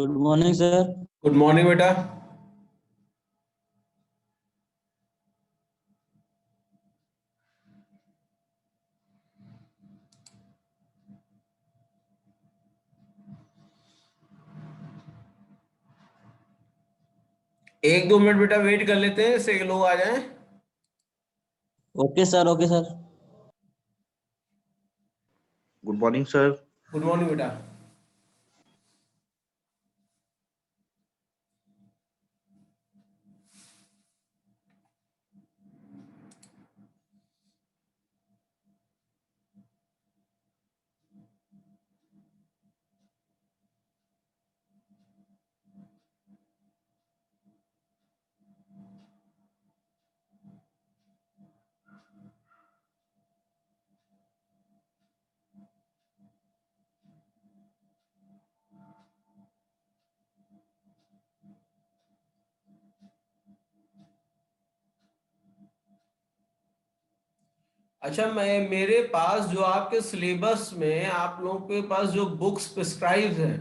Good morning sir. Good morning बेटा। एक दो मिनट बेटा वेट कर लेते हैं, से लोग आ जाएं। Okay sir, okay sir. Good morning sir. Good morning बेटा। अच्छा, मैं मेरे पास जो आपके सिलेबस में आप लोगों के पास जो बुक्स प्रिस्क्राइब हैं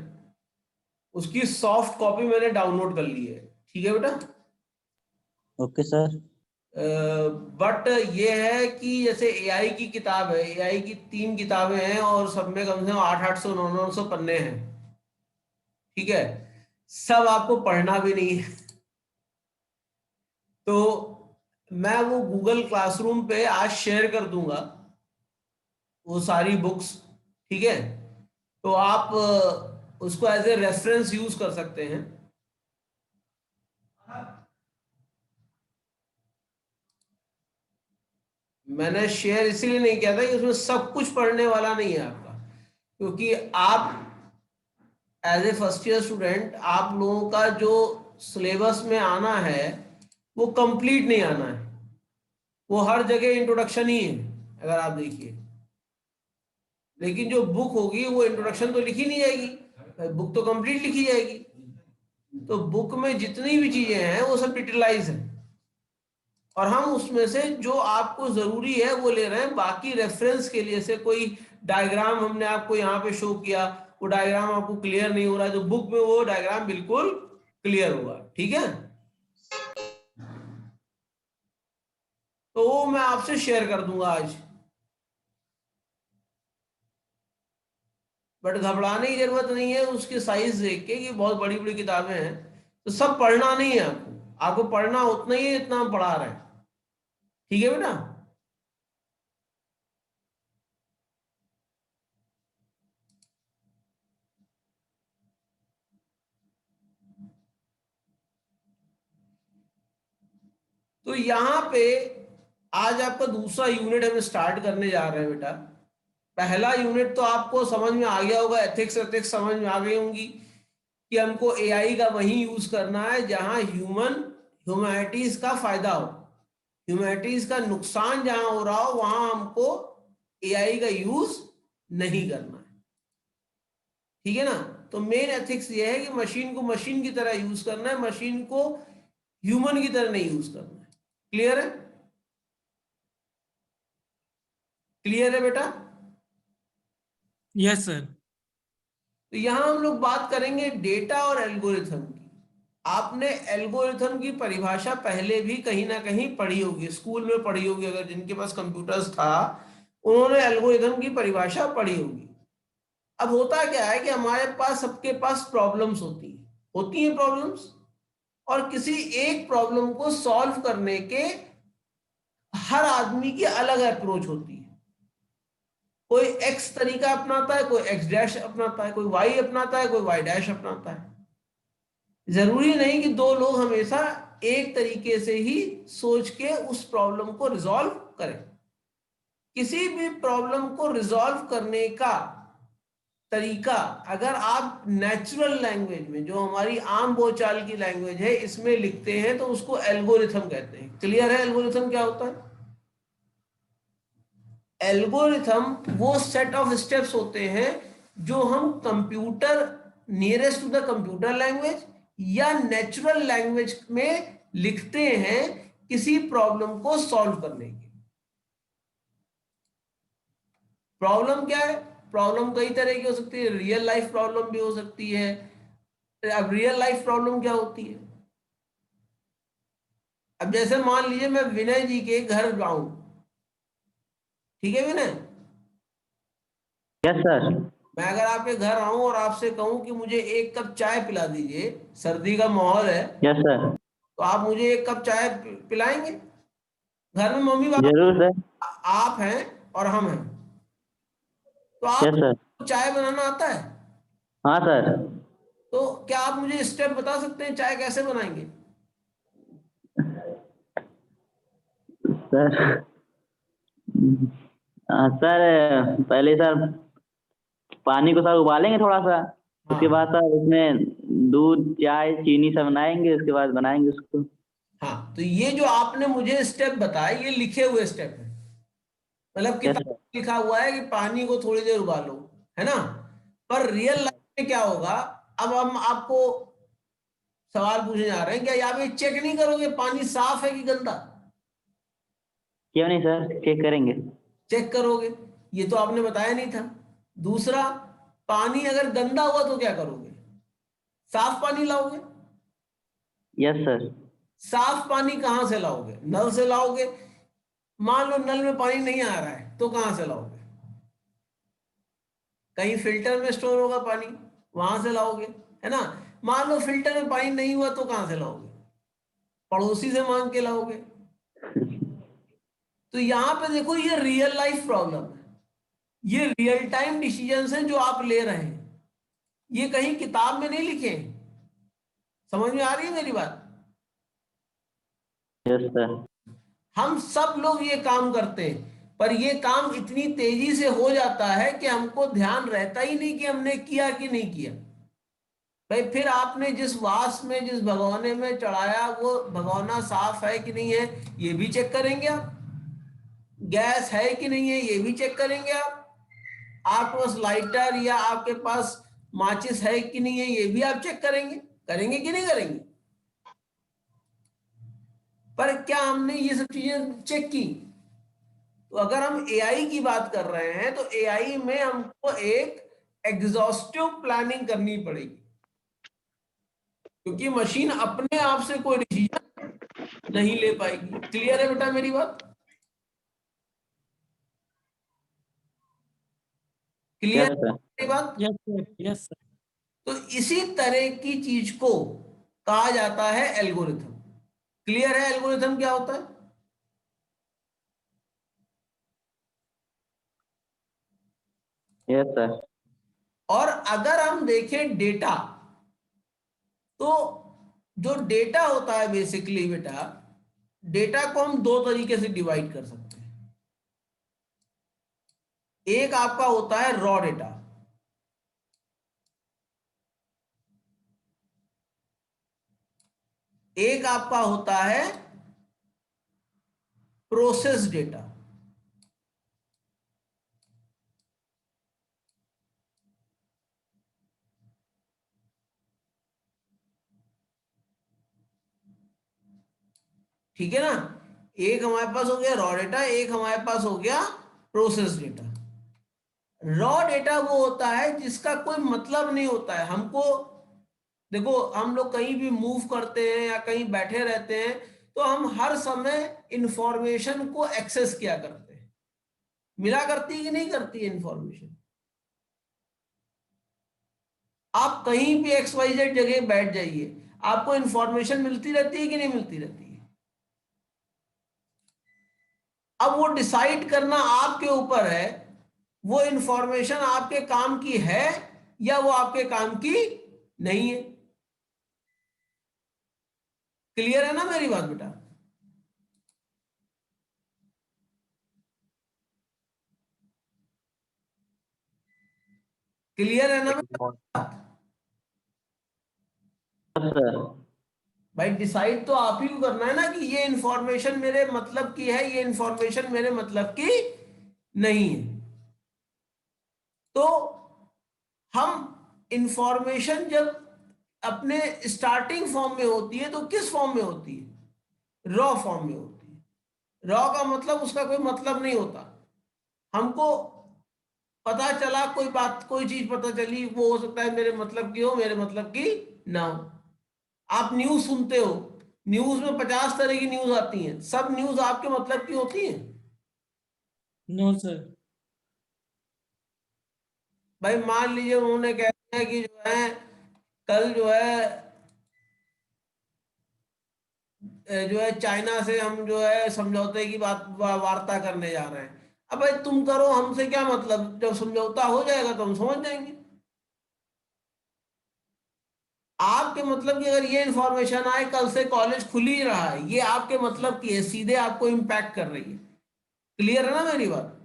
उसकी सॉफ्ट कॉपी मैंने डाउनलोड कर ली है। ठीक है बेटा। Okay sir. बट ये है कि जैसे एआई की किताब है, एआई की 3 किताबें हैं और सब में कम से कम 800 900 पन्ने हैं। ठीक है। सब आपको पढ़ना भी नहीं है। तो मैं वो गूगल क्लासरूम पे आज शेयर कर दूंगा वो सारी बुक्स। ठीक है। तो आप उसको एज ए रेफरेंस यूज कर सकते हैं। मैंने शेयर इसीलिए नहीं किया था कि उसमें सब कुछ पढ़ने वाला नहीं है आपका, क्योंकि आप as a first year student आप लोगों का जो सिलेबस में आना है वो कंप्लीट नहीं आना है। वो हर जगह इंट्रोडक्शन ही है अगर आप देखिए, लेकिन जो बुक होगी वो इंट्रोडक्शन तो लिखी नहीं जाएगी, बुक तो कंप्लीट लिखी जाएगी। तो बुक में जितनी भी चीजें हैं वो सब डिटेलाइज है और हम उसमें से जो आपको जरूरी है वो ले रहे हैं। बाकी रेफरेंस के लिए से कोई डायग्राम हमने आपको यहाँ पे शो किया, वो डायग्राम आपको क्लियर नहीं हो रहा है तो बुक में वो डायग्राम बिल्कुल क्लियर होगा। ठीक है। तो वो मैं आपसे शेयर कर दूंगा आज। बट घबराने की जरूरत नहीं है उसकी साइज देख के कि बहुत बड़ी बड़ी किताबें हैं, तो सब पढ़ना नहीं है आपको। आपको पढ़ना उतना ही है जितना हम पढ़ा रहे हैं। ठीक है बेटा। तो यहाँ पे आज आपका दूसरा यूनिट हम स्टार्ट करने जा रहे हैं बेटा। पहला यूनिट तो आपको समझ में आ गया होगा, एथिक्स एथिक्स समझ में आ गई होंगी कि हमको एआई का वही यूज करना है जहां ह्यूमैनिटीज का फायदा हो, ह्यूमैनिटीज का नुकसान जहां हो रहा हो वहां हमको एआई का यूज नहीं करना है। ठीक है ना। तो मेन एथिक्स ये है कि मशीन को मशीन की तरह यूज करना है, मशीन को ह्यूमन की तरह नहीं यूज करना है। क्लियर है? क्लियर है बेटा? Yes sir. तो यहां हम लोग बात करेंगे डेटा और एल्गोरिथम की। आपने एल्गोरिथम की परिभाषा पहले भी कहीं ना कहीं पढ़ी होगी, स्कूल में पढ़ी होगी। अगर जिनके पास कंप्यूटर्स था उन्होंने एल्गोरिथम की परिभाषा पढ़ी होगी। अब होता क्या है कि हमारे पास सबके पास प्रॉब्लम्स होती हैं प्रॉब्लम्स, और किसी एक प्रॉब्लम को सॉल्व करने के हर आदमी की अलग अप्रोच होती है। कोई एक्स तरीका अपनाता है, कोई एक्स डैश अपनाता है, कोई वाई अपनाता है, कोई वाई डैश अपनाता है। जरूरी नहीं कि दो लोग हमेशा एक तरीके से ही सोच के उस प्रॉब्लम को रिजॉल्व करें। किसी भी प्रॉब्लम को रिजॉल्व करने का तरीका अगर आप नेचुरल लैंग्वेज में, जो हमारी आम बोलचाल की लैंग्वेज है, इसमें लिखते हैं तो उसको एल्गोरिथम कहते हैं। क्लियर है एल्गोरिथम क्या होता है? एल्गोरिथम वो सेट ऑफ स्टेप्स होते हैं जो हम computer, nearest to the computer language या नेचुरल लैंग्वेज में लिखते हैं किसी प्रॉब्लम को सॉल्व करने के। प्रॉब्लम क्या है? प्रॉब्लम कई तरह की हो सकती है। रियल लाइफ प्रॉब्लम भी हो सकती है, अब रियल लाइफ प्रॉब्लम क्या होती है? अब जैसे मान लीजिए मैं विनय जी के घर जाऊं, ठीक है विनय, यस सर। मैं अगर आपके घर आऊं और आपसे कहूं कि मुझे एक कप चाय पिला दीजिए, सर्दी का माहौल है, यस सर। तो आप मुझे एक कप चाय पिलाएंगे? घर में मम्मी पापा, जरूर सर। आप हैं और हम हैं, तो यस आप सर। चाय बनाना आता है? हाँ सर। तो क्या आप मुझे स्टेप बता सकते हैं चाय कैसे बनाएंगे? सर सर पहले सर पानी को सर उबालेंगे थोड़ा सा। उसके हाँ बाद सर उसमें दूध चाय चीनी सब बनाएंगे, उसके बाद बनाएंगे उसको। हाँ, तो ये जो आपने मुझे स्टेप बताए ये लिखे हुए स्टेप है, मतलब यस किताब सर। में लिखा हुआ है कि पानी को थोड़ी देर उबालो, है ना? पर रियल लाइफ में क्या होगा? अब हम आपको सवाल पूछने जा रहे हैं, क्या आप ये चेक नहीं करोगे पानी साफ है कि गंदा? क्यों नहीं सर, चेक करेंगे। चेक करोगे, ये तो आपने बताया नहीं था। दूसरा, पानी अगर गंदा हुआ तो क्या करोगे? साफ पानी लाओगे? Yes sir. साफ पानी कहां से लाओगे? नल से लाओगे? मान लो नल में पानी नहीं आ रहा है तो कहां से लाओगे? कहीं फिल्टर में स्टोर होगा पानी, वहां से लाओगे, है ना? मान लो फिल्टर में पानी नहीं हुआ तो कहां से लाओगे? पड़ोसी से मांग के लाओगे। तो यहां पे देखो, ये रियल लाइफ प्रॉब्लम है, ये रियल टाइम डिसीजंस हैं जो आप ले रहे हैं, ये कहीं किताब में नहीं लिखे हैं। समझ में आ रही है मेरी बात? Yes sir. हम सब लोग ये काम करते हैं, पर ये काम इतनी तेजी से हो जाता है कि हमको ध्यान रहता ही नहीं कि हमने किया कि नहीं किया। भाई फिर आपने जिस वास में, जिस भगोने में चढ़ाया वो भगोना साफ है कि नहीं है, ये भी चेक करेंगे आप। गैस है कि नहीं है, ये भी चेक करेंगे आप। आपके पास लाइटर या आपके पास माचिस है कि नहीं है, ये भी आप चेक करेंगे। करेंगे कि नहीं करेंगे? पर क्या हमने ये सब चीजें चेक की? तो अगर हम एआई की बात कर रहे हैं तो एआई में हमको एक एग्जॉस्टिव प्लानिंग करनी पड़ेगी, क्योंकि मशीन अपने आप से कोई डिसीजन नहीं ले पाएगी। क्लियर है बेटा मेरी बात? क्लियर यस है सर। मेरी बात? Yes sir, yes sir. तो इसी तरह की चीज को कहा जाता है एल्गोरिथम। क्लियर है एल्गोरिथम क्या होता है? Yes sir. और अगर हम देखें डेटा, तो जो डेटा होता है बेसिकली बेटा, डेटा को हम दो तरीके से डिवाइड कर सकते हैं। एक आपका होता है रॉ डेटा, एक आपका होता है प्रोसेस डेटा। ठीक है ना? एक हमारे पास हो गया रॉ डेटा, एक हमारे पास हो गया प्रोसेस डेटा। रॉ डेटा वो होता है जिसका कोई मतलब नहीं होता है हमको। देखो, हम लोग कहीं भी मूव करते हैं या कहीं बैठे रहते हैं तो हम हर समय इंफॉर्मेशन को एक्सेस किया करते हैं। मिला करती है कि नहीं करती है इंफॉर्मेशन? आप कहीं भी एक्स वाई जेड जगह बैठ जाइए, आपको इंफॉर्मेशन मिलती रहती है कि नहीं मिलती रहती है? अब वो डिसाइड करना आपके ऊपर है, वो इंफॉर्मेशन आपके काम की है या वो आपके काम की नहीं है। क्लियर है ना मेरी बात बेटा? क्लियर है ना मेरी बात? Yes sir. भाई डिसाइड तो आप ही को करना है ना कि ये इंफॉर्मेशन मेरे मतलब की है, ये इंफॉर्मेशन मेरे मतलब की नहीं है। तो हम इंफॉर्मेशन जब अपने स्टार्टिंग फॉर्म में होती है तो किस फॉर्म में होती है? रॉ फॉर्म में होती है। रॉ का मतलब उसका कोई मतलब नहीं होता। हमको पता चला कोई बात, कोई चीज पता चली, वो हो सकता है मेरे मतलब की हो, मेरे मतलब की नाउ आप न्यूज सुनते हो, न्यूज में 50 तरह की न्यूज आती हैं, सब न्यूज आपके मतलब की होती हैं? No sir. भाई मान लीजिए उन्होंने कहते हैं कि जो है कल जो है चाइना से हम जो है समझौते की वार्ता करने जा रहे हैं। अब भाई तुम करो, हमसे क्या मतलब, जब समझौता हो जाएगा तो हम समझ जाएंगे। आपके मतलब की अगर ये इंफॉर्मेशन आए कल से कॉलेज खुल ही रहा है, ये आपके मतलब की है, सीधे आपको इम्पैक्ट कर रही है। क्लियर है ना मेरी बात?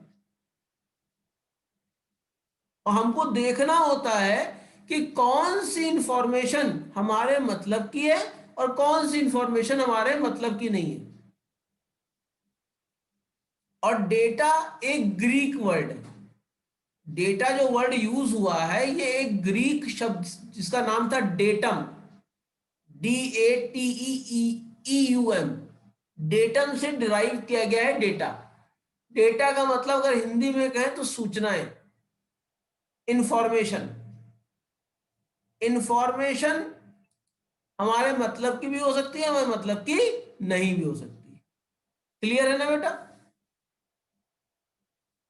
और हमको देखना होता है कि कौन सी इंफॉर्मेशन हमारे मतलब की है और कौन सी इंफॉर्मेशन हमारे मतलब की नहीं है। और डेटा एक ग्रीक वर्ड है। डेटा जो वर्ड यूज हुआ है ये एक ग्रीक शब्द जिसका नाम था डेटम, DATEEUM, डेटम से डिराइव किया गया है डेटा। डेटा का मतलब अगर हिंदी में कहें तो सूचनाएं, इंफॉर्मेशन। इंफॉर्मेशन हमारे मतलब की भी हो सकती है, हमारे मतलब की नहीं भी हो सकती। क्लियर है ना बेटा?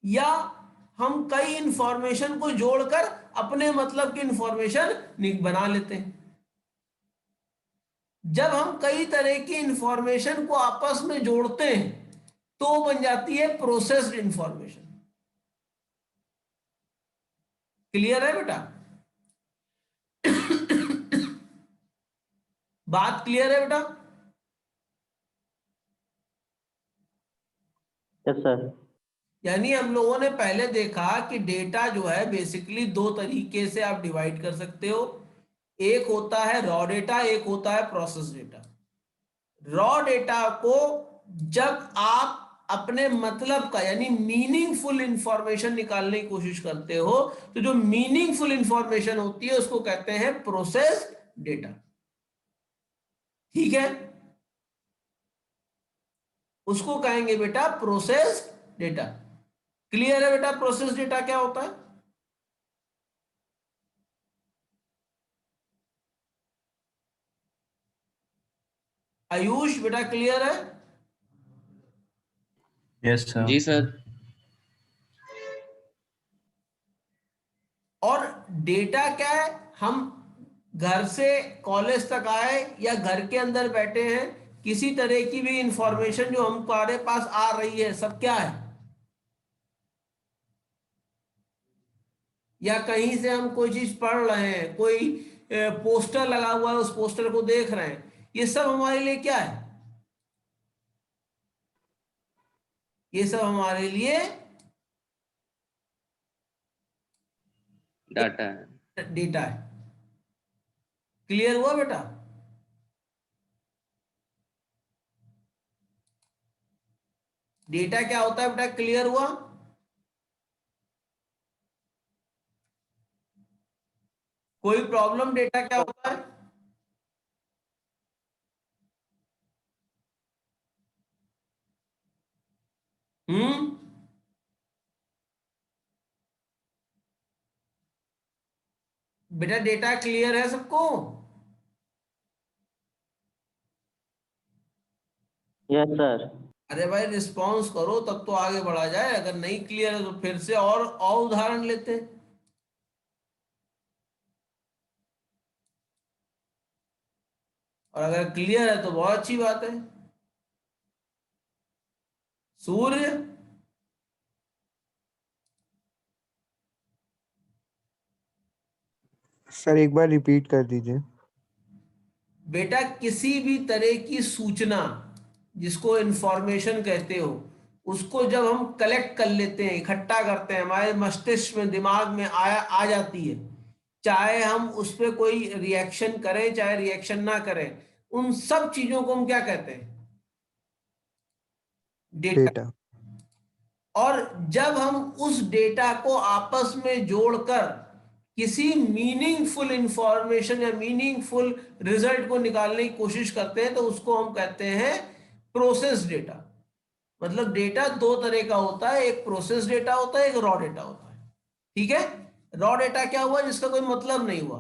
या हम कई इंफॉर्मेशन को जोड़कर अपने मतलब की इंफॉर्मेशन बना लेते हैं। जब हम कई तरह की इंफॉर्मेशन को आपस में जोड़ते हैं तो बन जाती है प्रोसेस्ड इंफॉर्मेशन। क्लियर है बेटा? बात क्लियर है बेटा? Yes sir. यानी हम लोगों ने पहले देखा कि डेटा जो है बेसिकली दो तरीके से आप डिवाइड कर सकते हो। एक होता है रॉ डेटा, एक होता है प्रोसेस डेटा। रॉ डेटा को जब आप अपने मतलब का यानी मीनिंगफुल इंफॉर्मेशन निकालने की कोशिश करते हो तो जो मीनिंगफुल इंफॉर्मेशन होती है उसको कहते हैं प्रोसेस डेटा। ठीक है, उसको कहेंगे बेटा प्रोसेस डेटा। क्लियर है बेटा प्रोसेस डेटा क्या होता है? आयुष बेटा क्लियर है? Yes, sir. जी सर। और डेटा क्या है? हम घर से कॉलेज तक आए या घर के अंदर बैठे हैं, किसी तरह की भी इंफॉर्मेशन जो हमारे पास आ रही है सब क्या है? या कहीं से हम कोई चीज पढ़ रहे हैं, कोई पोस्टर लगा हुआ है उस पोस्टर को देख रहे हैं, ये सब हमारे लिए क्या है? ये सब हमारे लिए डाटा है। डेटा है। क्लियर हुआ बेटा? डेटा क्या होता है बेटा? क्लियर हुआ? कोई प्रॉब्लम? डेटा क्या होता है? हम्म, बेटा डेटा क्लियर है सबको? Yes sir. अरे भाई रिस्पॉन्स करो तब तो आगे बढ़ा जाए। अगर नहीं क्लियर है तो फिर से और उदाहरण लेते हैं। और अगर क्लियर है तो बहुत अच्छी बात है। सूर्य सर एक बार रिपीट कर दीजिए। बेटा किसी भी तरह की सूचना जिसको इंफॉर्मेशन कहते हो उसको जब हम कलेक्ट कर लेते हैं, इकट्ठा करते हैं, हमारे मस्तिष्क में दिमाग में आ जाती है, चाहे हम उस पर कोई रिएक्शन करें चाहे रिएक्शन ना करें, उन सब चीजों को हम क्या कहते हैं? डेटा। डेटा। और जब हम उस डेटा को आपस में जोड़कर किसी मीनिंगफुल इंफॉर्मेशन या मीनिंगफुल रिजल्ट को निकालने की कोशिश करते हैं तो उसको हम कहते हैं प्रोसेस डेटा। मतलब डेटा दो तरह का होता है, एक प्रोसेस डेटा होता है, एक रॉ डेटा होता है। ठीक है, रॉ डेटा क्या हुआ? जिसका कोई मतलब नहीं हुआ।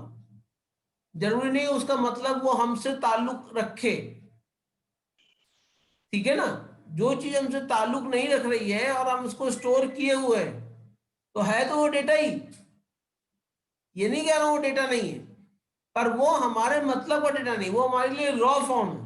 जरूरी नहीं उसका मतलब वो हमसे ताल्लुक रखे, ठीक है ना। जो चीज हमसे ताल्लुक नहीं रख रही है और हम उसको स्टोर किए हुए हैं तो है तो वो डेटा ही, ये नहीं कह रहा हूं वो डेटा नहीं है, पर वो हमारे मतलब का डेटा नहीं, वो हमारे लिए रॉ फॉर्म है।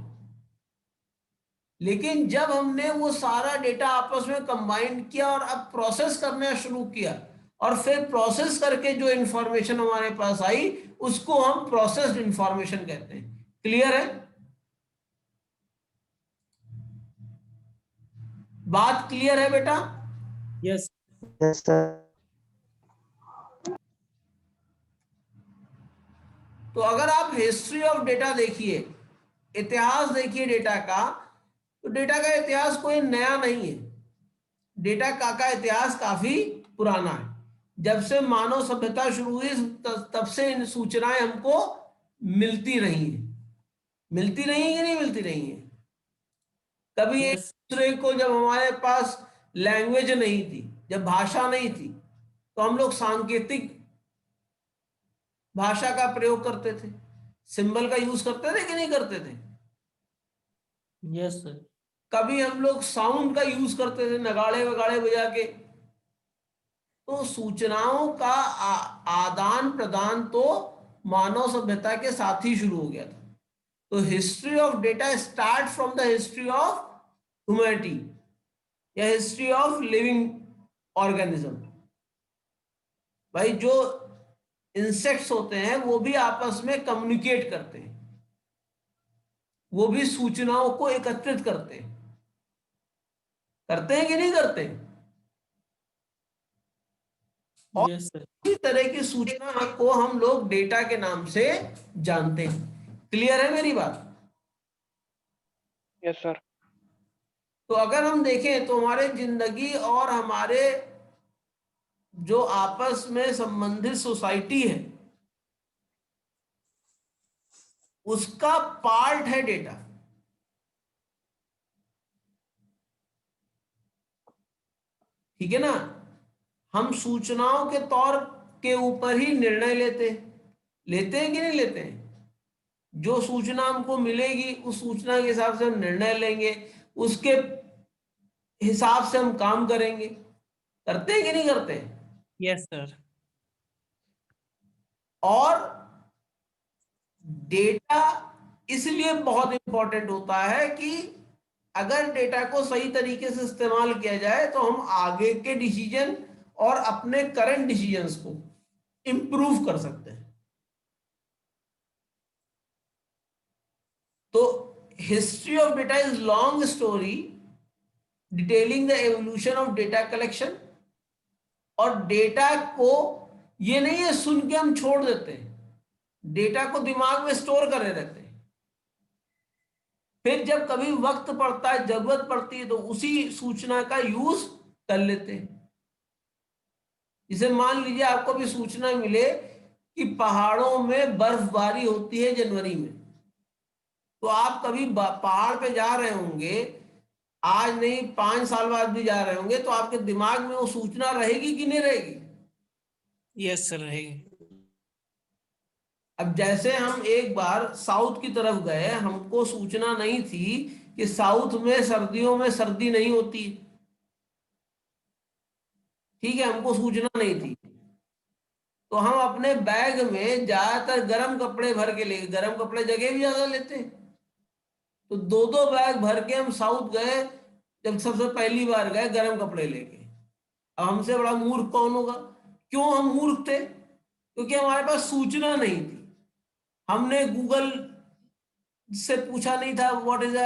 लेकिन जब हमने वो सारा डेटा आपस में कंबाइन किया और अब प्रोसेस करना शुरू किया और फिर प्रोसेस करके जो इंफॉर्मेशन हमारे पास आई उसको हम प्रोसेस्ड इंफॉर्मेशन कहते हैं। क्लियर है? बात क्लियर है बेटा? Yes. Yes sir. तो अगर आप हिस्ट्री ऑफ डेटा देखिए, इतिहास देखिए डेटा का, तो डेटा का इतिहास कोई नया नहीं है। डेटा का इतिहास काफी पुराना है। जब से मानव सभ्यता शुरू हुई तब से इन सूचनाएं हमको मिलती रही हैं। मिलती रही है कि नहीं मिलती रही है? कभी एक Yes. दूसरे को, जब हमारे पास लैंग्वेज नहीं थी, जब भाषा नहीं थी, तो हम लोग सांकेतिक भाषा का प्रयोग करते थे, सिंबल का यूज करते थे कि नहीं करते थे? Yes, sir. कभी हम लोग साउंड का यूज करते थे, नगाड़े वगाड़े बजा के। तो सूचनाओं का आदान प्रदान तो मानव सभ्यता के साथ ही शुरू हो गया था। तो history of data start from the history of humanity या हिस्ट्री ऑफ लिविंग ऑर्गेनिज्म। भाई जो इंसेक्ट्स होते हैं वो भी आपस में कम्युनिकेट करते हैं, वो भी सूचनाओं को एकत्रित करते हैं कि नहीं करते? और Yes, sir. इसी तरह की सूचना को हम लोग डेटा के नाम से जानते हैं। क्लियर है मेरी बात? Yes sir. तो अगर हम देखें तो हमारे जिंदगी और हमारे जो आपस में संबंधित सोसाइटी है उसका पार्ट है डेटा। ठीक है ना। हम सूचनाओं के तौर के ऊपर ही निर्णय लेते हैं कि नहीं लेते हैं? जो सूचना हमको मिलेगी उस सूचना के हिसाब से हम निर्णय लेंगे, उसके हिसाब से हम काम करेंगे। करते हैं कि नहीं करते? Yes, sir. और डेटा इसलिए बहुत इंपॉर्टेंट होता है कि अगर डेटा को सही तरीके से इस्तेमाल किया जाए तो हम आगे के डिसीजन और अपने करंट डिसीजंस को इंप्रूव कर सकते हैं। तो history of data is long story detailing the evolution of data collection. और डेटा को ये नहीं है सुन के हम छोड़ देते हैं, डेटा को दिमाग में स्टोर करे रहते हैं। फिर जब कभी वक्त पड़ता है, जरूरत पड़ती है, तो उसी सूचना का यूज कर लेते हैं। जैसे मान लीजिए आपको भी सूचना मिले कि पहाड़ों में बर्फबारी होती है जनवरी में, तो आप कभी पहाड़ पे जा रहे होंगे, आज नहीं 5 साल बाद भी जा रहे होंगे, तो आपके दिमाग में वो सूचना रहेगी कि नहीं रहेगी? Yes, sir. रहेगी. अब जैसे हम एक बार साउथ की तरफ गए, हमको सूचना नहीं थी कि साउथ में सर्दियों में सर्दी नहीं होती। ठीक है, हमको सूचना नहीं थी, तो हम अपने बैग में ज्यादातर गर्म कपड़े भर के ले, गर्म कपड़े जगह भी ज्यादा लेते हैं, तो 2-2 बैग भर के हम साउथ गए। जब सबसे पहली बार गए गर्म कपड़े लेके, अब हमसे बड़ा मूर्ख कौन होगा? क्यों हम मूर्ख थे? क्योंकि हमारे पास सूचना नहीं थी। हमने गूगल से पूछा नहीं था what is the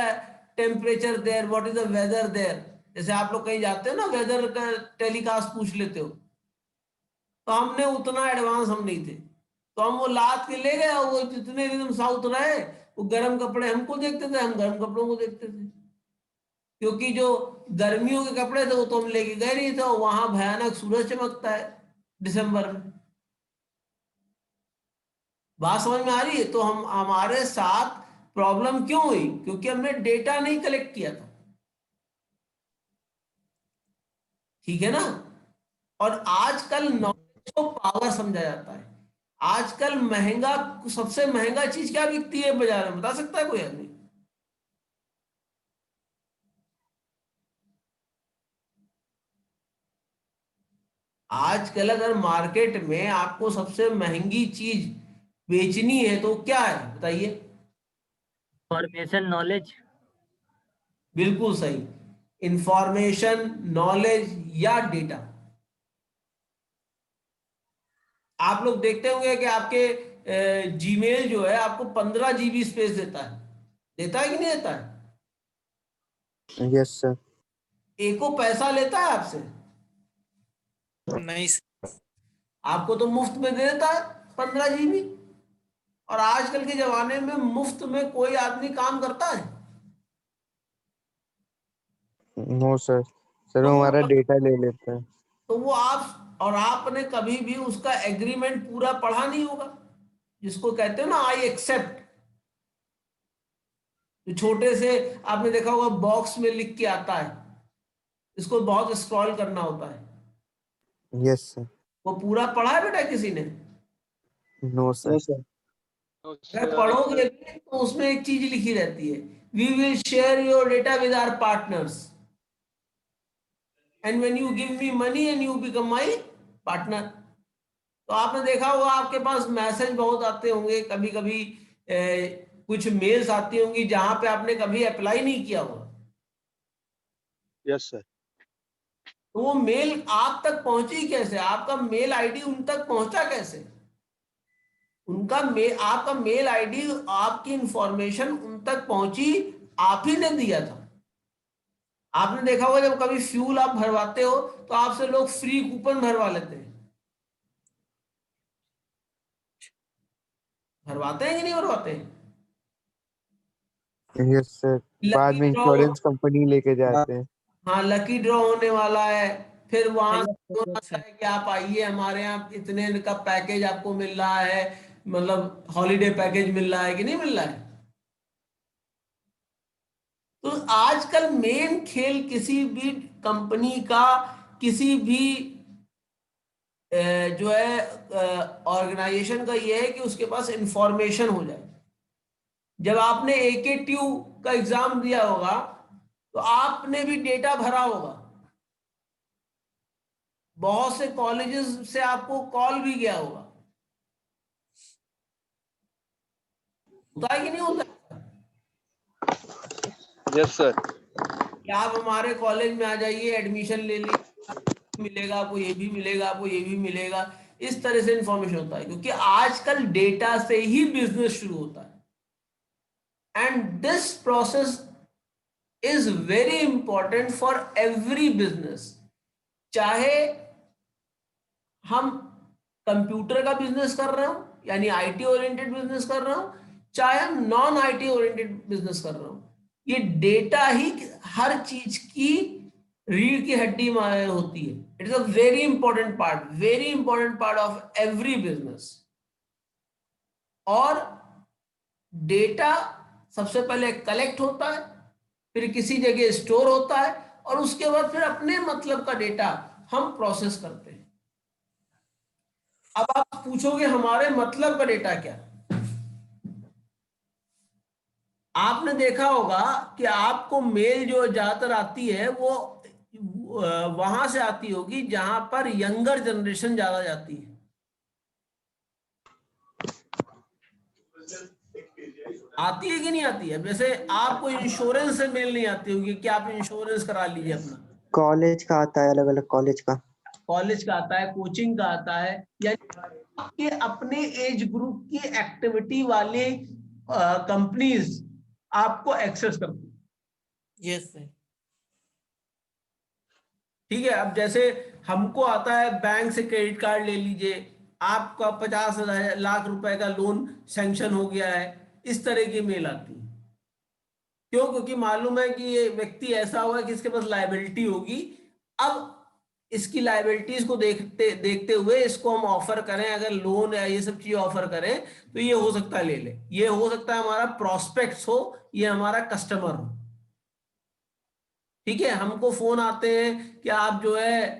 temperature there, what is the weather there. जैसे आप लोग कहीं जाते हो ना, वेदर का टेलीकास्ट पूछ लेते हो, तो हमने उतना एडवांस हम नहीं थे, तो हम वो लाद के ले गए। वो जितने दिन हम साउथ रहे वो गर्म कपड़े हमको देखते थे, हम गर्म कपड़ों को देखते थे, क्योंकि जो गर्मियों के कपड़े थे वो तो हम लेके गए नहीं थे। वहां भयानक सूरज चमकता है दिसंबर में। बात समझ में आ रही है? तो हम हमारे साथ प्रॉब्लम क्यों हुई? क्योंकि हमने डेटा नहीं कलेक्ट किया था। ठीक है ना। और आजकल नॉलेज को पावर समझा जाता है। आजकल महंगा, सबसे महंगा चीज क्या बिकती है बाजार में, बता सकता है कोई आदमी? आजकल अगर मार्केट में आपको सबसे महंगी चीज बेचनी है तो क्या है बताइए? Information, knowledge. बिल्कुल सही, इंफॉर्मेशन, नॉलेज या डेटा। आप लोग देखते होंगे कि आपके जीमेल जो है आपको 15 GB स्पेस देता है कि नहीं देता है? Yes sir. एको पैसा लेता है आपसे? नहीं sir. आपको तो मुफ्त में दे देता है 15 GB। और आजकल के जमाने में मुफ्त में कोई आदमी काम करता है? नो सर, सर वो हमारा तो डेटा ले लेता है। तो वो आपने कभी भी उसका एग्रीमेंट पूरा पढ़ा नहीं होगा, जिसको कहते हैं ना आई एक्सेप्ट। जो छोटे से आपने देखा होगा बॉक्स में लिख के आता है, इसको बहुत स्क्रॉल करना होता है। Yes sir. वो पूरा पढ़ा है बेटा किसी ने? No sir. अगर पढ़ोगे भी तो उसमें एक चीज लिखी रहती है, we will share your data with our partners and when you give me money and you become my partner. तो आपने देखा होगा आपके पास मैसेज बहुत आते होंगे, कभी कभी कुछ मेल्स आती होंगी जहां पे आपने कभी अप्लाई नहीं किया होगा। Yes, sir. तो वो मेल आप तक पहुंची कैसे? आपका मेल आईडी उन तक पहुंचा कैसे? आपका मेल आईडी, आपकी इंफॉर्मेशन उन तक पहुंची, आप ही ने दिया था। आपने देखा होगा जब कभी फ्यूल आप भरवाते हो तो आपसे लोग फ्री कूपन भरवा लेते हैं, भरवाते हैं कि नहीं भरवाते हैं? यस सर, बाद लकी में ड्रॉ, इंश्योरेंस कंपनी लेके जाते हैं। हाँ लकी ड्रॉ होने वाला है, फिर वहां Yes, से sir. फोन Yes, आता sir. है कि आप आइए हमारे यहाँ, इतने का पैकेज आपको मिल रहा है, मतलब हॉलीडे पैकेज मिल रहा है कि नहीं मिल रहा है। तो आजकल मेन खेल किसी भी कंपनी का, किसी भी जो है ऑर्गेनाइजेशन का, ये है कि उसके पास इंफॉर्मेशन हो जाए। जब आपने AKTU का एग्जाम दिया होगा तो आपने भी डेटा भरा होगा, बहुत से कॉलेजेस से आपको कॉल भी गया होगा, होता है कि नहीं होता है? Yes, sir. कि आप हमारे कॉलेज में आ जाइए, एडमिशन ले लीजिए, मिलेगा आपको, ये भी मिलेगा आपको, ये भी मिलेगा। इस तरह से इंफॉर्मेशन होता है, क्योंकि आजकल डेटा से ही बिजनेस शुरू होता है। And this process is very important for every business. चाहे हम कंप्यूटर का बिजनेस कर रहे हो, यानी IT ओरिएंटेड बिजनेस कर रहे हो, चाहे हम नॉन IT ओरिएंटेड बिजनेस कर रहे हो, ये डेटा ही हर चीज की रीढ़ की हड्डी होती है। It is a very important part of every business. और डेटा सबसे पहले कलेक्ट होता है, फिर किसी जगह स्टोर होता है, और उसके बाद फिर अपने मतलब का डेटा हम प्रोसेस करते हैं। अब आप पूछोगे हमारे मतलब का डेटा क्या? आपने देखा होगा कि आपको मेल जो ज्यादातर आती है वो वहां से आती होगी जहां पर यंगर जनरेशन ज्यादा जाती है। आती है कि नहीं आती है? वैसे आपको इंश्योरेंस से मेल नहीं आती होगी कि आप इंश्योरेंस करा लीजिए अपना। कॉलेज का आता है, अलग अलग कॉलेज का। कॉलेज का आता है, कोचिंग का आता है, या आपके अपने एज ग्रुप की एक्टिविटी वाले कंपनीज आपको एक्सेस करती है। Yes, sir. ठीक है, अब जैसे हमको आता है बैंक से क्रेडिट कार्ड ले लीजिए, आपका 50,000 लाख रुपए का लोन सैंक्शन हो गया है, इस तरह की मेल आती है। क्यों? क्योंकि मालूम है कि ये व्यक्ति ऐसा हुआ है कि इसके पास लायबिलिटी होगी। अब इसकी लायबिलिटीज को देखते देखते हुए इसको हम ऑफर करें, अगर लोन या ये सब चीज ऑफर करें तो ये हो सकता है ले ले, ये हो सकता है हमारा प्रोस्पेक्ट्स हो, ये हमारा कस्टमर हो। ठीक है, हमको फोन आते हैं कि आप जो है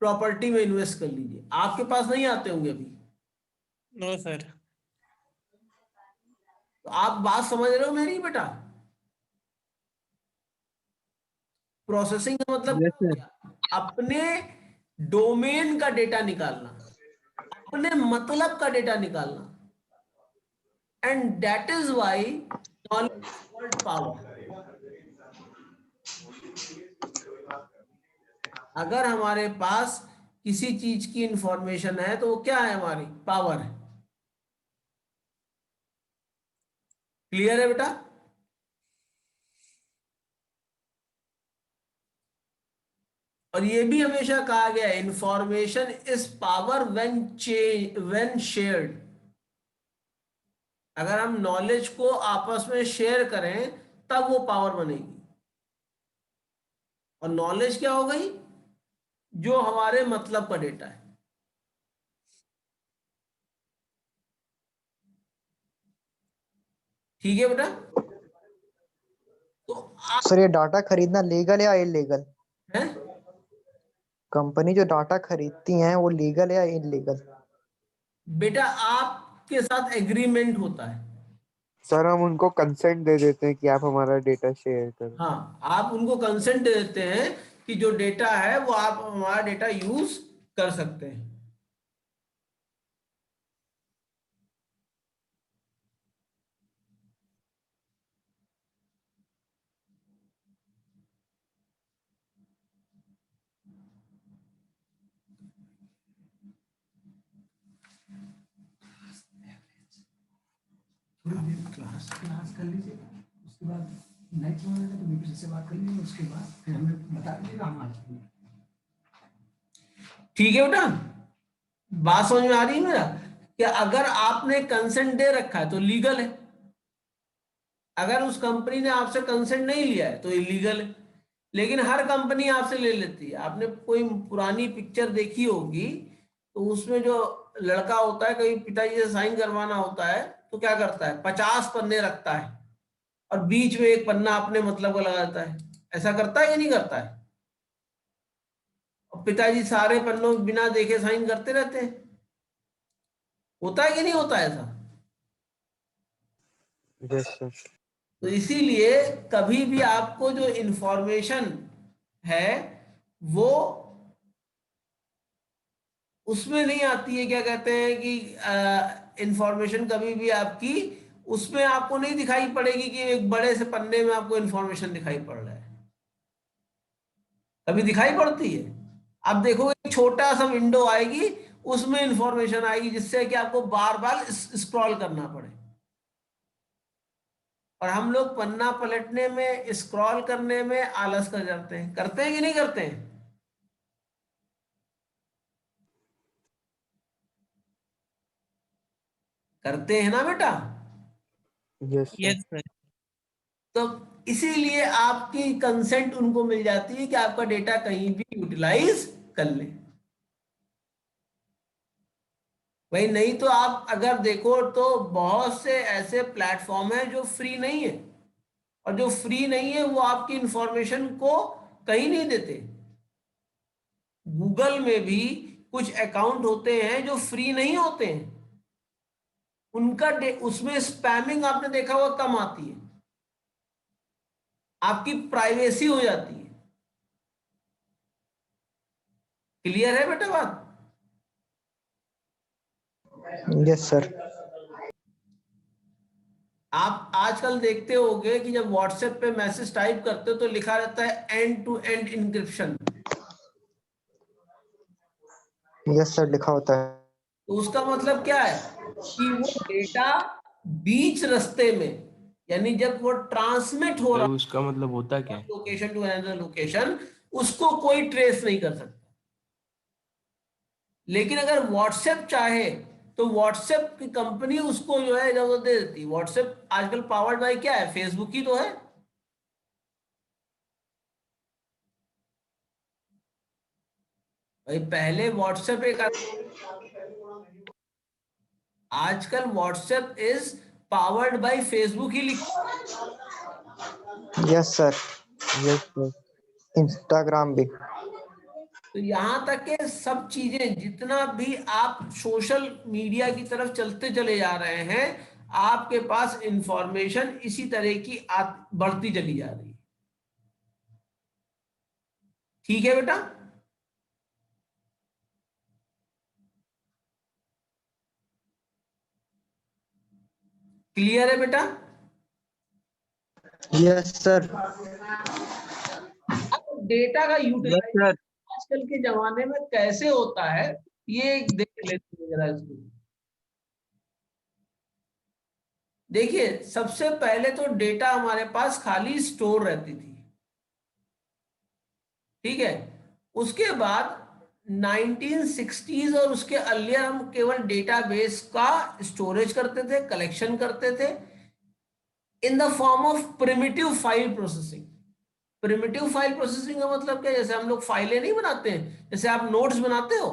प्रॉपर्टी में इन्वेस्ट कर लीजिए, आपके पास नहीं आते होंगे अभी, नो सर। तो आप बात समझ रहे हो मेरी बेटा? प्रोसेसिंग का मतलब Yes, क्या हो sir. गया? अपने डोमेन का डेटा निकालना, अपने मतलब का डेटा निकालना, and that is why knowledge is called power. अगर हमारे पास किसी चीज की इंफॉर्मेशन है तो वो क्या है? हमारी पावर है। क्लियर है बेटा? और ये भी हमेशा कहा गया है, information is power when shared. अगर हम नॉलेज को आपस में शेयर करें तब वो पावर बनेगी। और नॉलेज क्या हो गई? जो हमारे मतलब का डेटा है। ठीक है बेटा? तो आप सर ये डाटा खरीदना लीगल या इलीगल? हैं? कंपनी जो डाटा खरीदती हैं वो लीगल या इलीगल? बेटा आपके साथ एग्रीमेंट होता है। सर हम उनको कंसेंट दे देते हैं कि आप हमारा डेटा शेयर करें। हाँ, आप उनको कंसेंट दे देते हैं कि जो डेटा है वो आप हमारा डेटा यूज कर सकते हैं। क्लास कर लीजिए, उसके बाद नेक्स्ट में तो वीडियो से बात कर लीजिए, उसके बाद फिर हमें बता दीजिएगा हम आते हैं। ठीक है बेटा? बात समझ में आ रही है मेरा? कि अगर आपने कंसेंट दे रखा है तो लीगल है, अगर उस कंपनी ने आपसे कंसेंट नहीं लिया है तो इलीगल है। लेकिन हर कंपनी आपसे ले लेती है। आपने कोई पुरानी पिक्चर देखी होगी तो उसमें जो लड़का होता है, कहीं पिताजी से साइन करवाना होता है तो क्या करता है? 50 पन्ने रखता है और बीच में एक पन्ना अपने मतलब का लगा देता है। ऐसा करता है कि नहीं करता है? और पिताजी सारे पन्नों बिना देखे साइन करते रहते हैं। होता है कि नहीं होता है ऐसा? Yes sir. तो इसीलिए कभी भी आपको जो इंफॉर्मेशन है वो उसमें नहीं आती है, क्या कहते हैं कि इंफॉर्मेशन कभी भी आपकी उसमें आपको नहीं दिखाई पड़ेगी कि एक बड़े से पन्ने में आपको इंफॉर्मेशन दिखाई पड़ रहा है। कभी दिखाई पड़ती है? आप देखोगे छोटा सा विंडो आएगी, उसमें इंफॉर्मेशन आएगी जिससे कि आपको बार बार स्क्रॉल करना पड़े। और हम लोग पन्ना पलटने में, स्क्रॉल करने में आलस कर जाते हैं। करते हैं कि नहीं करते हैं? करते हैं ना बेटा? Yes sir. Yes sir. तो इसीलिए आपकी कंसेंट उनको मिल जाती है कि आपका डेटा कहीं भी यूटिलाइज कर ले। भाई नहीं तो आप अगर देखो तो बहुत से ऐसे प्लेटफॉर्म हैं जो फ्री नहीं है, और जो फ्री नहीं है वो आपकी इंफॉर्मेशन को कहीं नहीं देते। गूगल में भी कुछ अकाउंट होते हैं जो फ्री नहीं होते हैं, उनका उसमें स्पैमिंग आपने देखा हुआ कम आती है, आपकी प्राइवेसी हो जाती है। क्लियर है बेटा बात? Yes sir. आप आजकल देखते होंगे कि जब व्हाट्सएप पे मैसेज टाइप करते हो तो लिखा रहता है end to end encryption. Yes sir लिखा होता है। तो उसका मतलब क्या है कि वो डेटा बीच रास्ते में, यानी जब वो ट्रांसमिट हो रहा उसका मतलब होता क्या है? लोकेशन टू अनदर लोकेशन, उसको कोई ट्रेस नहीं कर सकता। लेकिन अगर व्हाट्सएप चाहे तो व्हाट्सएप की कंपनी उसको जो है इजाजत दे देती है। व्हाट्सएप आजकल पावर्ड बाय क्या है? फेसबुक ही तो है। भाई पहले व्हाट्सएप एक, आजकल WhatsApp is powered by Facebook ही लिखा। Yes sir. Yes sir. Instagram भी। तो यहां तक के सब चीजें जितना भी आप सोशल मीडिया की तरफ चलते चले जा रहे हैं, आपके पास इंफॉर्मेशन इसी तरह की बढ़ती चली जा रही है। ठीक है बेटा? क्लियर है बेटा? Yes sir. अब डेटा का यूटिलाइजेशन आजकल के जमाने में कैसे होता है, ये देख लेते हैं जरा इसको। देखिए, सबसे पहले तो डेटा हमारे पास खाली स्टोर रहती थी, ठीक है। उसके बाद 1960s और उसके अर्लियर हम केवल डेटाबेस का स्टोरेज करते थे, कलेक्शन करते थे in the form of primitive file processing. Primitive file processing का मतलब क्या? जैसे हम लोग फाइलें नहीं बनाते हैं, जैसे आप नोट्स बनाते हो,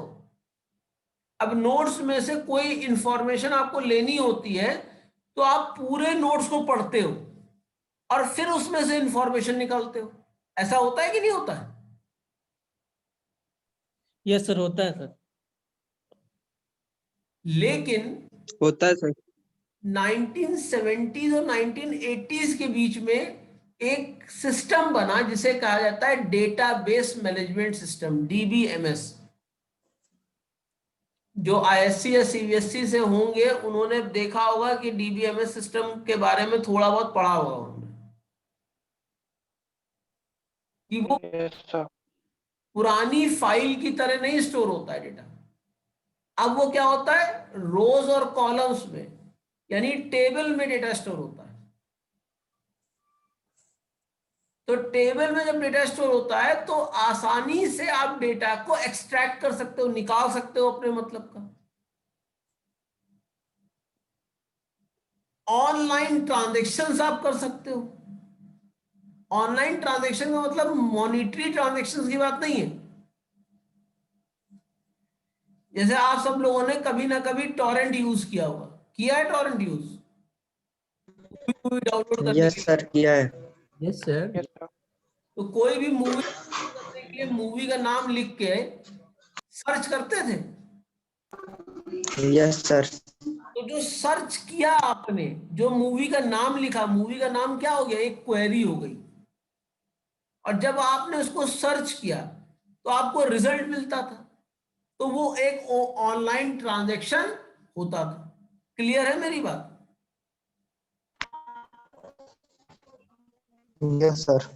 अब नोट्स में से कोई इंफॉर्मेशन आपको लेनी होती है तो आप पूरे नोट्स को पढ़ते हो और फिर उसमें से इंफॉर्मेशन निकालते हो। ऐसा होता है कि नहीं होता है? यस सर, होता है सर। लेकिन होता है सर। 1970s और 1980s के बीच में एक सिस्टम बना जिसे कहा जाता है डेटाबेस मैनेजमेंट सिस्टम, डीबीएमएस। जो आईएससी या सीबीएसई से होंगे उन्होंने देखा होगा कि डीबीएमएस सिस्टम के बारे में थोड़ा बहुत पढ़ा होगा उन्होंने, कि वो पुरानी फाइल की तरह नहीं स्टोर होता है डेटा। अब वो क्या होता है, रोज और कॉलम्स में, यानी टेबल में डेटा स्टोर होता है। तो टेबल में जब डेटा स्टोर होता है तो आसानी से आप डेटा को एक्सट्रैक्ट कर सकते हो, निकाल सकते हो अपने मतलब का। ऑनलाइन ट्रांजेक्शन्स आप कर सकते हो। ऑनलाइन ट्रांजैक्शन का मतलब मॉनिटरी ट्रांजैक्शंस की बात नहीं है। जैसे आप सब लोगों ने कभी ना कभी टॉरेंट यूज किया होगा, किया है टॉरेंट यूज मूवी डाउनलोड करने यस के लिए? सर, किया है। Yes sir. तो कोई भी मूवी करने के लिए मूवी का नाम लिख के सर्च करते थे। Yes sir. तो जो सर्च किया आपने, जो मूवी का नाम लिखा, मूवी का नाम क्या हो गया, एक क्वेरी हो गई। और जब आपने उसको सर्च किया तो आपको रिजल्ट मिलता था, तो वो एक ऑनलाइन ट्रांजैक्शन होता था। क्लियर है मेरी बात? Yes sir.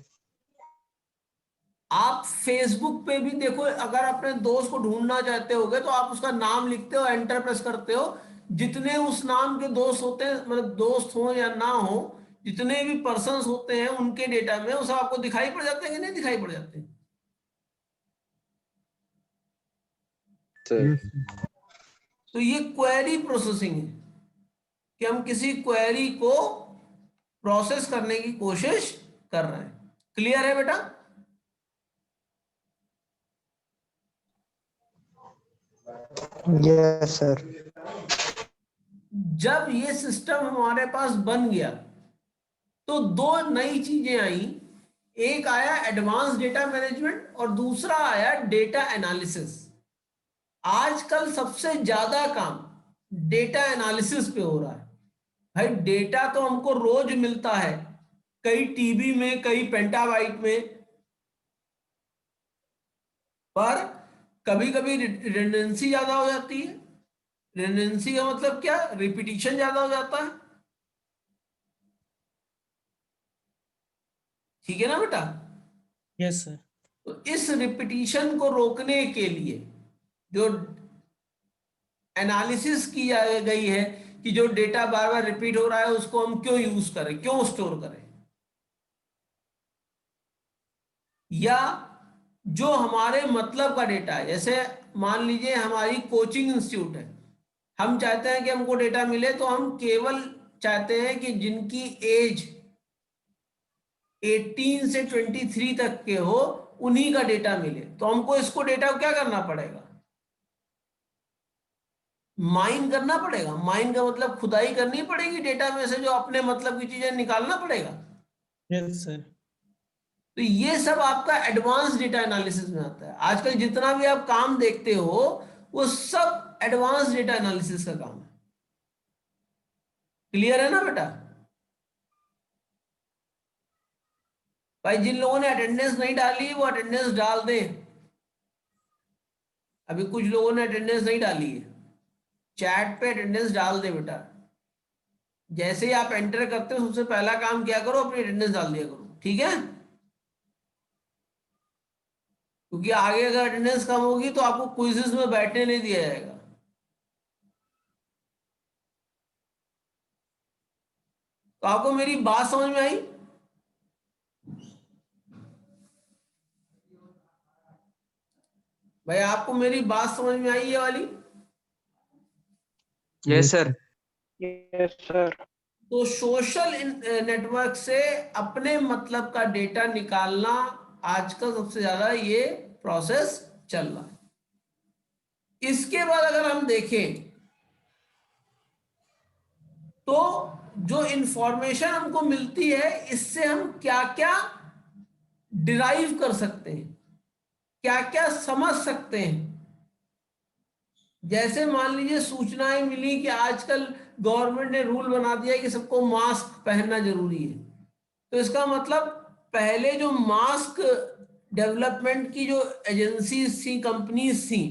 आप फेसबुक पे भी देखो, अगर अपने दोस्त को ढूंढना चाहते होगे तो आप उसका नाम लिखते हो, एंटर प्रेस करते हो, जितने उस नाम के दोस्त होते हैं, मतलब दोस्त हो या ना हो, जितने भी पर्सन्स होते हैं उनके डेटा में वो सब आपको दिखाई पड़ जाते हैं कि नहीं दिखाई पड़ जाते हैं? तो ये क्वेरी प्रोसेसिंग है कि हम किसी क्वेरी को प्रोसेस करने की कोशिश कर रहे हैं। क्लियर है बेटा? Yes sir. जब ये सिस्टम हमारे पास बन गया तो दो नई चीजें आई। एक आया एडवांस डेटा मैनेजमेंट और दूसरा आया डेटा एनालिसिस। आजकल सबसे ज्यादा काम डेटा एनालिसिस पे हो रहा है। भाई डेटा तो हमको रोज मिलता है, कई टीबी में, कई पेंटाबाइट में, पर कभी कभी रिडंडेंसी ज्यादा हो जाती है। रिडंडेंसी का मतलब क्या? रिपीटिशन ज्यादा हो जाता है। ठीक है ना बेटा? Yes sir. तो इस रिपीटिशन को रोकने के लिए जो एनालिसिस की गई है कि जो डेटा बार बार रिपीट हो रहा है उसको हम क्यों यूज करें, क्यों स्टोर करें, या जो हमारे मतलब का डेटा है। जैसे मान लीजिए हमारी कोचिंग इंस्टीट्यूट है, हम चाहते हैं कि हमको डेटा मिले तो हम केवल चाहते हैं कि जिनकी एज 18 से 23 तक के हो उन्हीं का डेटा मिले। तो हमको इसको डेटा को क्या करना पड़ेगा, माइन करना पड़ेगा। माइन का मतलब खुदाई करनी पड़ेगी डेटा में से, जो अपने मतलब की चीजें निकालना पड़ेगा। Yes sir. तो ये सब आपका एडवांस डेटा एनालिसिस में आता है। आजकल जितना भी आप काम देखते हो वो सब एडवांस डेटा एनालिसिस का काम है। क्लियर है ना बेटा? भाई जिन लोगों ने अटेंडेंस नहीं डाली वो अटेंडेंस डाल दें। अभी कुछ लोगों ने अटेंडेंस नहीं डाली है, चैट पे अटेंडेंस डाल दे बेटा। जैसे ही आप एंटर करते हो सबसे पहला काम क्या करो, अपनी अटेंडेंस डाल दिया करो, ठीक है? क्योंकि आगे अगर अटेंडेंस कम होगी तो आपको क्विज़ेस में बैठने नहीं दिया जाएगा। तो आपको मेरी बात समझ में आई? भाई आपको मेरी बात समझ में आई ये वाली? Yes sir. तो सोशल नेटवर्क से अपने मतलब का डेटा निकालना आजकल सबसे ज्यादा ये प्रोसेस चल रहा है। इसके बाद अगर हम देखें तो जो इंफॉर्मेशन हमको मिलती है इससे हम क्या क्या डिराइव कर सकते हैं, क्या क्या समझ सकते हैं। जैसे मान लीजिए सूचनाएं मिली कि आजकल गवर्नमेंट ने रूल बना दिया कि सबको मास्क पहनना जरूरी है। तो इसका मतलब पहले जो मास्क डेवलपमेंट की जो एजेंसीज थी, कंपनीज थी,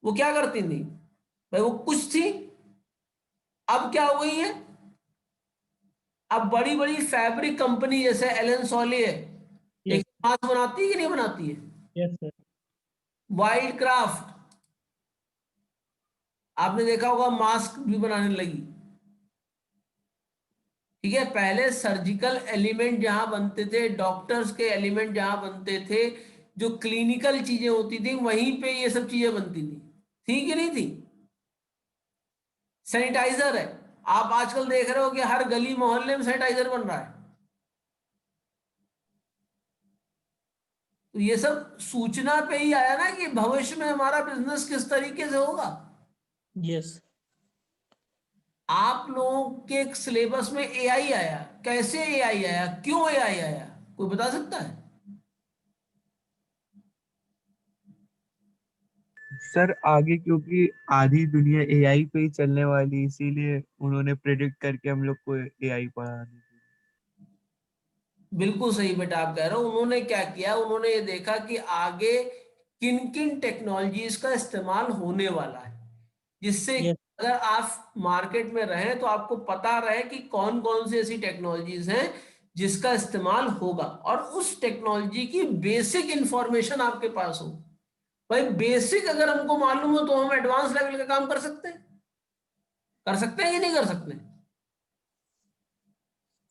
वो क्या करती थी भाई? वो कुछ थी। अब क्या हो गई है? अब बड़ी बड़ी फैब्रिक कंपनी जैसे एलन सॉली है, Yes. एक मास्क बनाती है कि नहीं बनाती है? Yes sir. वाइल्ड क्राफ्ट आपने देखा होगा मास्क भी बनाने लगी। ठीक है, पहले सर्जिकल एलिमेंट जहां बनते थे, डॉक्टर्स के एलिमेंट जहां बनते थे, जो क्लिनिकल चीजें होती थी वहीं पे ये सब चीजें बनती थी कि नहीं थी? सैनिटाइजर है, आप आजकल देख रहे हो कि हर गली मोहल्ले में सैनिटाइजर बन रहा है। तो ये सब सूचना पे ही आया ना कि भविष्य में हमारा बिजनेस किस तरीके से होगा। यस। आप लोगों के सिलेबस में एआई आया, कैसे एआई आया, क्यों एआई आया, कोई बता सकता है? सर आगे क्योंकि आधी दुनिया एआई पे ही चलने वाली, इसीलिए उन्होंने प्रेडिक्ट करके हम लोग को एआई पढ़ा दी। बिल्कुल सही बेटा आप कह रहे हो। उन्होंने क्या किया, उन्होंने ये देखा कि आगे किन किन टेक्नोलॉजीज का इस्तेमाल होने वाला है, जिससे Yes. अगर आप मार्केट में रहें तो आपको पता रहे कि कौन कौन सी ऐसी टेक्नोलॉजीज हैं जिसका इस्तेमाल होगा, और उस टेक्नोलॉजी की बेसिक इंफॉर्मेशन आपके पास हो। भाई बेसिक अगर हमको मालूम हो तो हम एडवांस लेवल का काम कर सकते हैं। कर सकते हैं कि नहीं कर सकते?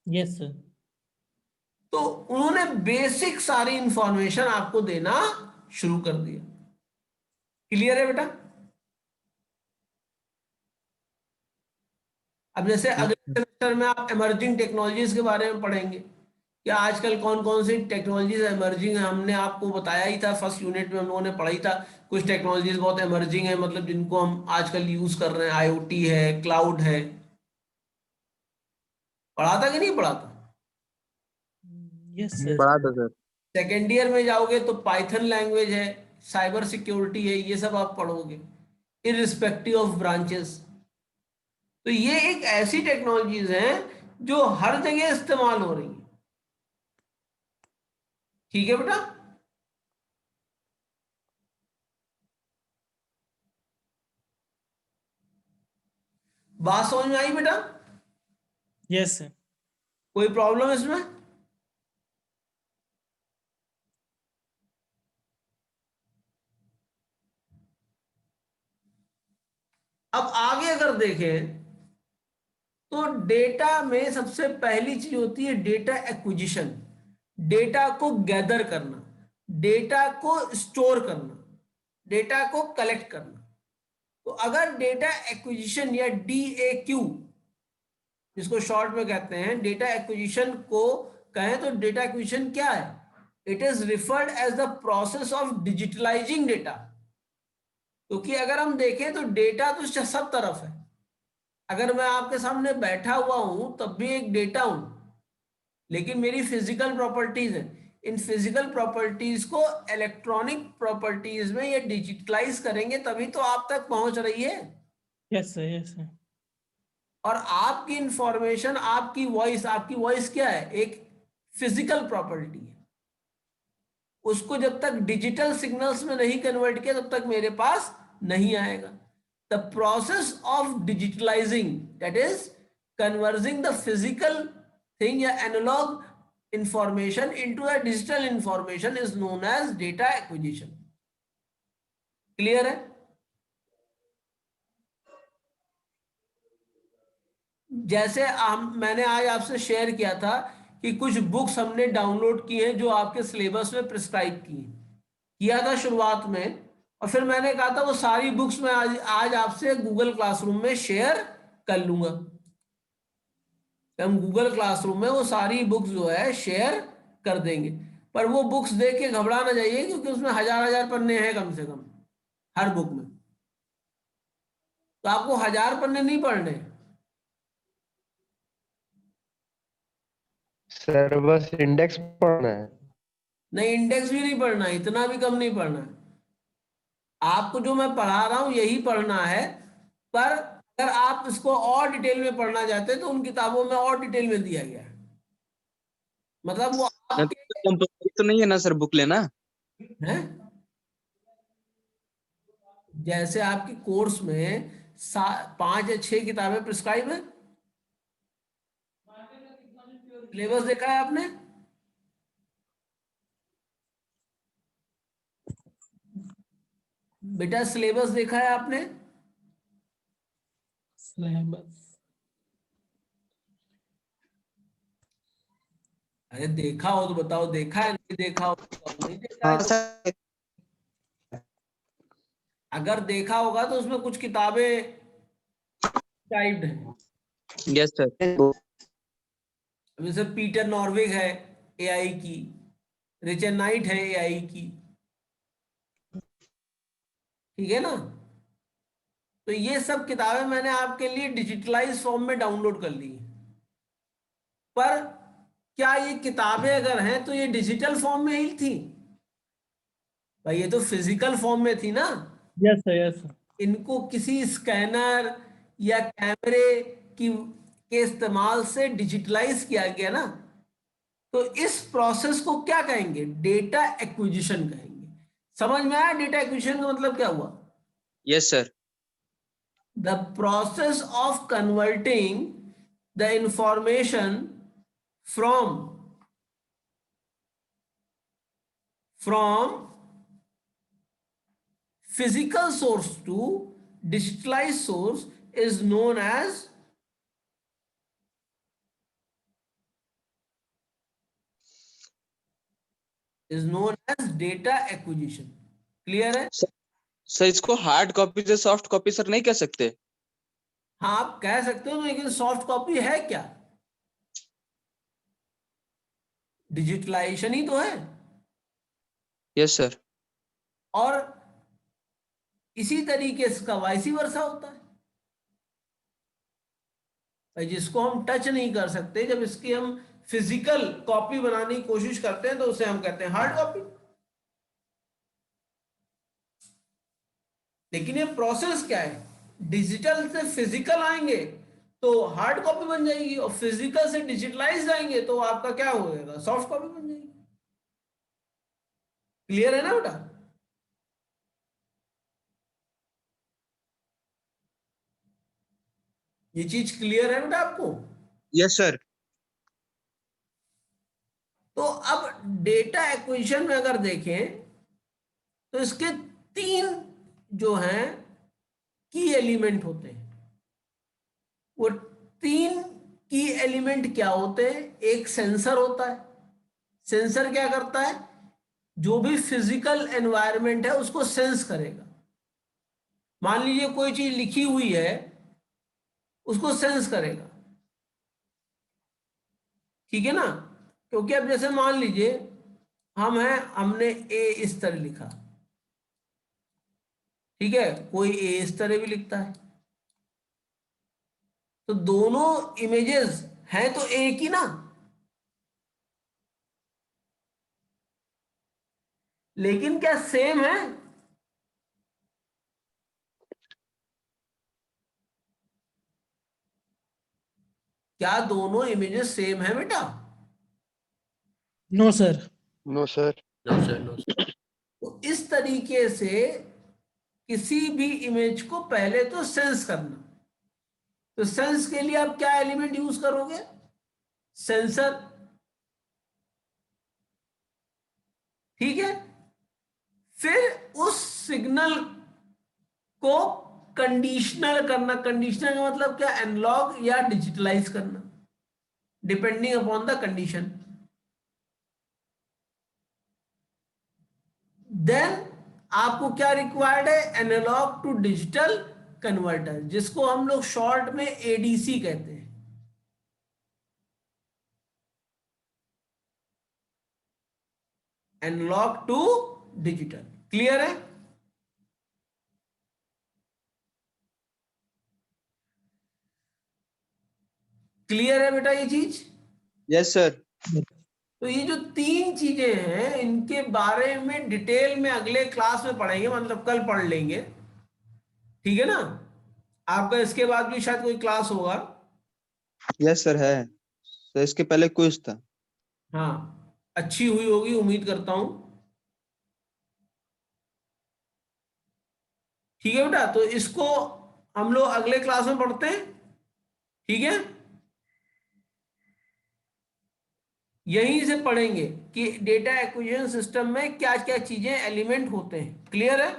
Yes sir. तो उन्होंने बेसिक सारी इंफॉर्मेशन आपको देना शुरू कर दिया। क्लियर है बेटा? अब जैसे अगले सेमेस्टर में आप इमर्जिंग टेक्नोलॉजीज के बारे में पढ़ेंगे कि आजकल कौन कौन सी टेक्नोलॉजीज इमर्जिंग है। हमने आपको बताया ही था, फर्स्ट यूनिट में हम लोगों ने पढ़ा ही था, कुछ टेक्नोलॉजीज बहुत इमर्जिंग है, मतलब जिनको हम आजकल यूज कर रहे हैं। आईओटी है, क्लाउड है, पढ़ा था कि नहीं पढ़ा था? Yes sir. पढ़ा था सर। सेकेंड ईयर में जाओगे तो पाइथन लैंग्वेज है, साइबर सिक्योरिटी है, ये सब आप पढ़ोगे इररिस्पेक्टिव ऑफ ब्रांचेस। तो ये एक ऐसी टेक्नोलॉजीज हैं जो हर जगह इस्तेमाल हो रही है। ठीक है बेटा? बात समझ में आई बेटा? Yes sir. कोई प्रॉब्लम इसमें? अब आगे अगर देखें तो डेटा में सबसे पहली चीज होती है डेटा एक्विजिशन, डेटा को गैदर करना, डेटा को स्टोर करना, डेटा को कलेक्ट करना। तो अगर डेटा एक्विजिशन या DAQ जिसको शॉर्ट में कहते हैं, डेटा एक्विजिशन को कहें तो डेटा एक्विजिशन क्या है? It is referred as the process of digitalising data. क्योंकि अगर हम देखें तो डेटा तो सब तरफ है। अगर मैं आपके सामने बैठा हुआ हूं तब भी एक डेटा हूं, लेकिन मेरी फिजिकल प्रॉपर्टीज है। इन फिजिकल प्रॉपर्टीज को इलेक्ट्रॉनिक प्रॉपर्टीज में ये डिजिटलाइज करेंगे, तभी तो आप तक पहुंच रही है। Yes, sir. Yes, sir. और आपकी इंफॉर्मेशन, आपकी वॉइस क्या है? एक फिजिकल प्रॉपर्टी है। उसको जब तक डिजिटल सिग्नल्स में नहीं कन्वर्ट किया तब तक मेरे पास नहीं आएगा। The process of digitalising, that is converting the physical thing या analog information into the digital information, is known as data acquisition. Clear है? जैसे मैंने आज आपसे शेयर किया था कि कुछ बुक्स हमने डाउनलोड की हैं जो आपके सिलेबस में प्रिस्क्राइब किया था शुरुआत में, और फिर मैंने कहा था वो सारी बुक्स मैं आज आपसे गूगल क्लासरूम में शेयर कर लूंगा। हम गूगल क्लासरूम में वो सारी बुक्स जो है शेयर कर देंगे, पर वो बुक्स देख के घबरा ना जाइए, क्योंकि उसमें हजार पन्ने हैं कम से कम हर बुक में। तो आपको 1000 पन्ने नहीं पढ़ने, सर बस इंडेक्स पढ़ना है। नहीं इंडेक्स भी नहीं पढ़ना, इतना भी कम नहीं पढ़ना है। आपको जो मैं पढ़ा रहा हूं यही पढ़ना है, पर अगर आप इसको और डिटेल में पढ़ना चाहते हैं तो उन किताबों में और डिटेल में दिया गया है। मतलब वो आपके कंपल्सरी तो नहीं है ना सर बुक लेना? हैं, जैसे आपके कोर्स में 5 या 6 किताबें प्रिस्क्राइब है। सिलेबस देखा है आपने? बेटा सिलेबस देखा है आपने? Syllabus. अरे देखा हो तो बताओ, देखा है? नहीं देखा हो तो बताओ, नहीं देखा है हाँ तो। सर, अगर देखा होगा तो उसमें कुछ किताबें टाइप्ड हैं। Yes sir. जैसे पीटर नॉर्विग है एआई की, रिचर्ड नाइट है एआई की, ठीक है ना? तो ये सब किताबें मैंने आपके लिए डिजिटलाइज फॉर्म में डाउनलोड कर ली। पर क्या ये किताबें अगर हैं तो ये डिजिटल फॉर्म में ही थी भाई? ये तो फिजिकल फॉर्म में थी ना। Yes, sir. Yes, sir. इनको किसी स्कैनर या कैमरे के इस्तेमाल से डिजिटलाइज किया गया ना, तो इस प्रोसेस को क्या कहेंगे? डेटा एक्विजिशन कहेंगे। समझ में आया डेटा एक्विजिशन का मतलब क्या हुआ? Yes sir. The process of converting the information from physical source to digitalized source is known as data acquisition। Clear है? सर इसको हार्ड कॉपी से सॉफ्ट कॉपी सर नहीं कह सकते? हाँ आप कह सकते हो, लेकिन सॉफ्ट कॉपी है क्या? डिजिटलाइजेशन ही तो है। Yes sir. और इसी तरीके से का वाइसी वर्सा होता है भाई, जिसको हम टच नहीं कर सकते, जब इसकी हम फिजिकल कॉपी बनाने की कोशिश करते हैं तो उसे हम कहते हैं हार्ड कॉपी। लेकिन ये प्रोसेस क्या है? डिजिटल से फिजिकल आएंगे तो हार्ड कॉपी बन जाएगी, और फिजिकल से डिजिटलाइज आएंगे तो आपका क्या हो जाएगा? सॉफ्ट कॉपी बन जाएगी। क्लियर है ना बेटा? ये चीज क्लियर है बेटा आपको? Yes sir. तो अब डेटा एक्विजिशन में अगर देखें तो इसके 3 जो हैं की एलिमेंट होते हैं। वो 3 की एलिमेंट क्या होते हैं? एक सेंसर होता है। सेंसर क्या करता है? जो भी फिजिकल एनवायरनमेंट है उसको सेंस करेगा। मान लीजिए कोई चीज लिखी हुई है, उसको सेंस करेगा, ठीक है ना? क्योंकि अब जैसे मान लीजिए हमने ए इस तरह लिखा, ठीक है, कोई ए इस तरह भी लिखता है, तो दोनों इमेजेस हैं तो एक ही ना। लेकिन क्या सेम है? क्या दोनों इमेजेस सेम है बेटा? No sir. No sir. तो इस तरीके से किसी भी इमेज को पहले तो सेंस करना। तो सेंस के लिए आप क्या एलिमेंट यूज करोगे? सेंसर। ठीक है। फिर उस सिग्नल को कंडीशनल करना। कंडीशनल का मतलब क्या? एनालॉग या डिजिटलाइज करना, depending upon the condition. Then आपको क्या रिक्वायर्ड है? एनालॉग टू डिजिटल कन्वर्टर, जिसको हम लोग शॉर्ट में एडीसी कहते हैं। Analogue to digital. क्लियर है? क्लियर है बेटा ये चीज? Yes sir. तो ये जो तीन चीजें हैं, इनके बारे में डिटेल में अगले क्लास में पढ़ेंगे, मतलब कल पढ़ लेंगे। ठीक है ना? आपका इसके बाद भी शायद कोई क्लास होगा। यस सर है। तो इसके पहले क्विज था। हाँ, अच्छी हुई होगी उम्मीद करता हूं। ठीक है बेटा, तो इसको हम लोग अगले क्लास में पढ़ते हैं। ठीक है, यहीं से पढ़ेंगे कि डेटा एक्विजिशन सिस्टम में क्या क्या चीजें एलिमेंट होते हैं। क्लियर है?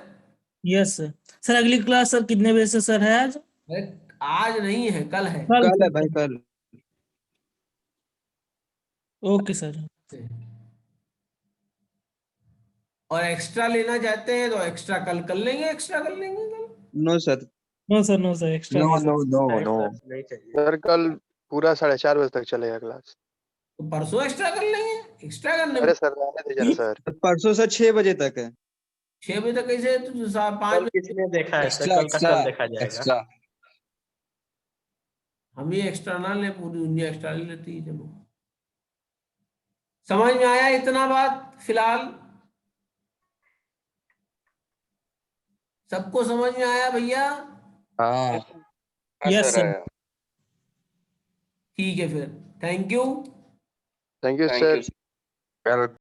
Yes sir. सर अगली क्लास सर कितने बजे से सर है आज? अरे, आज नहीं है, कल है। कल कल है भाई, सर। कल। Okay sir. और एक्स्ट्रा लेना चाहते हैं तो एक्स्ट्रा कल कर लेंगे, एक्स्ट्रा कर लेंगे कल। No sir. No sir, no sir, extra no नहीं sir. No no no. Sir कल पूरा 4:30 बजे तक चलेगा क्लास। तो परसों एक्स्ट्रा कर लेंगे। एक्स्ट्रा करने में अरे सर रहने दीजिए ना सर। परसों सर 6 बजे तक है। 6 बजे तक कैसे? तो 5 बजे किसी ने देखा है सर? एक्स्ट्रा कल का एक्स्ट्रा कल देखा जाएगा। एक्स्ट्रा। हम ही एक्स्ट्रा ना ले, पूरी दुनिया एक्स्ट्रा ले लेती है। चलो, समझ में आया इतना बात? फिलहाल सबको समझ में आया भैया? हाँ। Yes sir. ठीक है फिर, thank you. Thank you sir.